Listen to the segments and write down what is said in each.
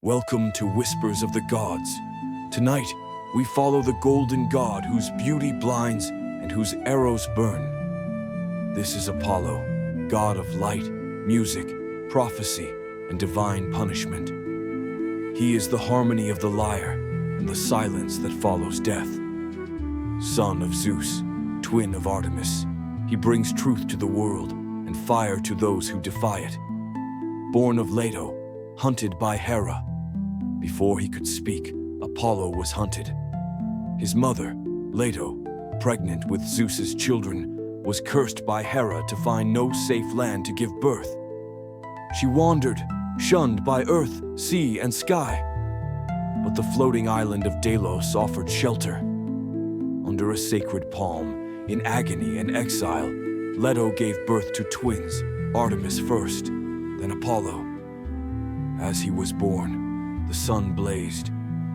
Welcome to Whispers of the Gods. Tonight, we follow the golden god whose beauty blinds and whose arrows burn. This is Apollo, god of light, music, prophecy, and divine punishment. He is the harmony of the lyre and the silence that follows death. Son of Zeus, twin of Artemis, he brings truth to the world and fire to those who defy it. Born of Leto, hunted by Hera. Before he could speak, Apollo was hunted. His mother, Leto, pregnant with Zeus's children, was cursed by Hera to find no safe land to give birth. She wandered, shunned by earth, sea, and sky. But the floating island of Delos offered shelter. Under a sacred palm, in agony and exile, Leto gave birth to twins, Artemis first, then Apollo. As he was born, the sun blazed.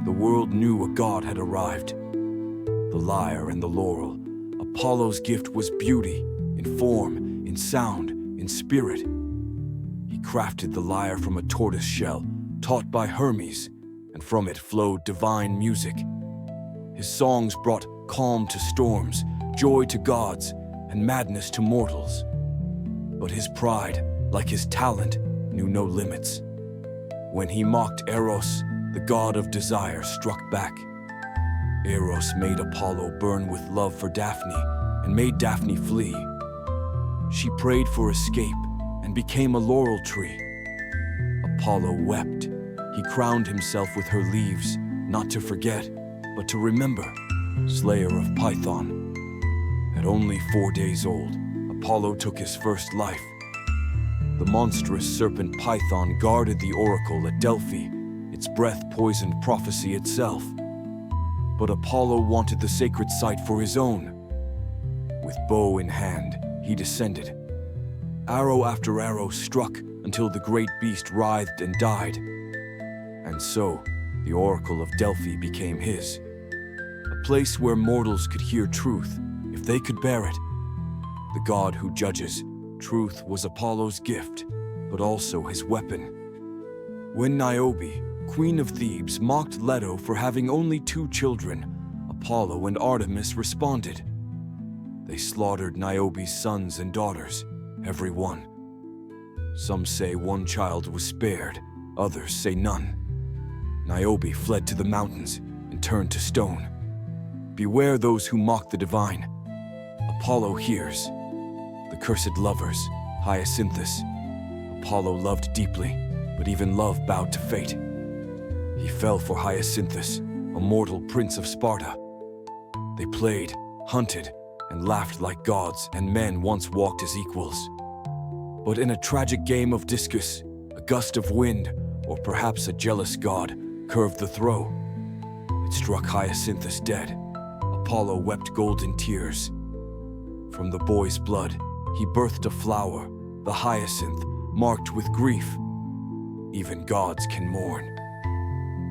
The world knew a god had arrived. The lyre and the laurel, Apollo's gift was beauty, in form, in sound, in spirit. He crafted the lyre from a tortoise shell, taught by Hermes, and from it flowed divine music. His songs brought calm to storms, joy to gods, and madness to mortals. But his pride, like his talent, knew no limits. When he mocked Eros, the god of desire, struck back. Eros made Apollo burn with love for Daphne and made Daphne flee. She prayed for escape and became a laurel tree. Apollo wept. He crowned himself with her leaves, not to forget, but to remember. Slayer of Python. At only 4 days old, Apollo took his first life. The monstrous serpent Python guarded the oracle at Delphi. Its breath poisoned prophecy itself. But Apollo wanted the sacred site for his own. With bow in hand, he descended. Arrow after arrow struck until the great beast writhed and died. And so, the oracle of Delphi became his. A place where mortals could hear truth, if they could bear it. The god who judges, truth was Apollo's gift, but also his weapon. When Niobe, queen of Thebes, mocked Leto for having only 2 children, Apollo and Artemis responded. They slaughtered Niobe's sons and daughters, every one. Some say 1 child was spared, others say none. Niobe fled to the mountains and turned to stone. Beware those who mock the divine. Apollo hears. The cursed lovers, Hyacinthus. Apollo loved deeply, but even love bowed to fate. He fell for Hyacinthus, a mortal prince of Sparta. They played, hunted, and laughed like gods and men once walked as equals. But in a tragic game of discus, a gust of wind, or perhaps a jealous god, curved the throw. It struck Hyacinthus dead. Apollo wept golden tears. From the boy's blood, he birthed a flower, the hyacinth, marked with grief. Even gods can mourn.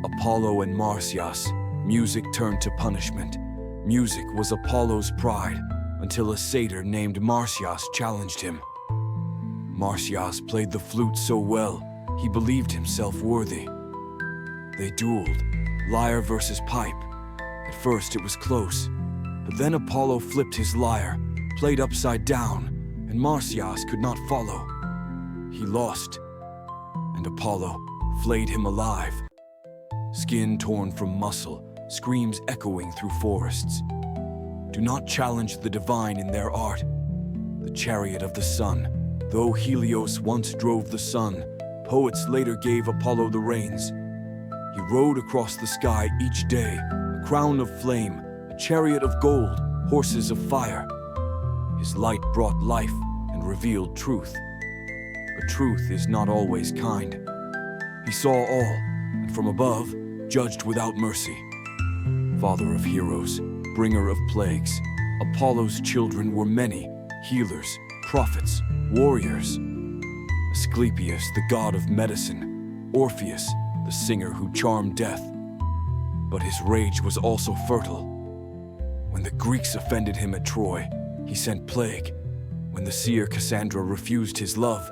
Apollo and Marsyas, music turned to punishment. Music was Apollo's pride, until a satyr named Marsyas challenged him. Marsyas played the flute so well, he believed himself worthy. They dueled, lyre versus pipe. At first it was close, but then Apollo flipped his lyre, played upside down, and Marsyas could not follow. He lost, and Apollo flayed him alive. Skin torn from muscle, screams echoing through forests. Do not challenge the divine in their art. The chariot of the sun, though Helios once drove the sun, poets later gave Apollo the reins. He rode across the sky each day, a crown of flame, a chariot of gold, horses of fire. His light brought life and revealed truth. But truth is not always kind. He saw all, and from above, judged without mercy. Father of heroes, bringer of plagues, Apollo's children were many, healers, prophets, warriors. Asclepius, the god of medicine, Orpheus, the singer who charmed death. But his rage was also fertile. When the Greeks offended him at Troy, he sent plague. When the seer Cassandra refused his love,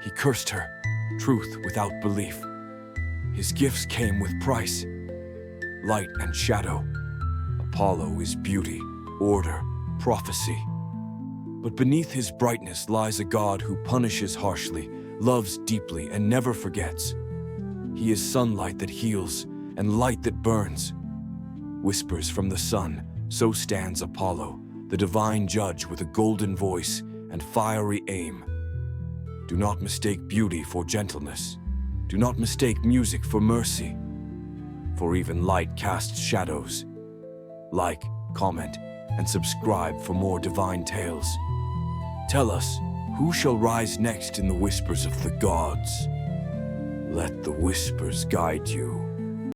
he cursed her, truth without belief. His gifts came with price, light and shadow. Apollo is beauty, order, prophecy. But beneath his brightness lies a god who punishes harshly, loves deeply, and never forgets. He is sunlight that heals and light that burns. Whispers from the sun, so stands Apollo, the divine judge with a golden voice and fiery aim. Do not mistake beauty for gentleness. Do not mistake music for mercy. For even light casts shadows. Like, comment, and subscribe for more divine tales. Tell us, who shall rise next in the whispers of the gods? Let the whispers guide you.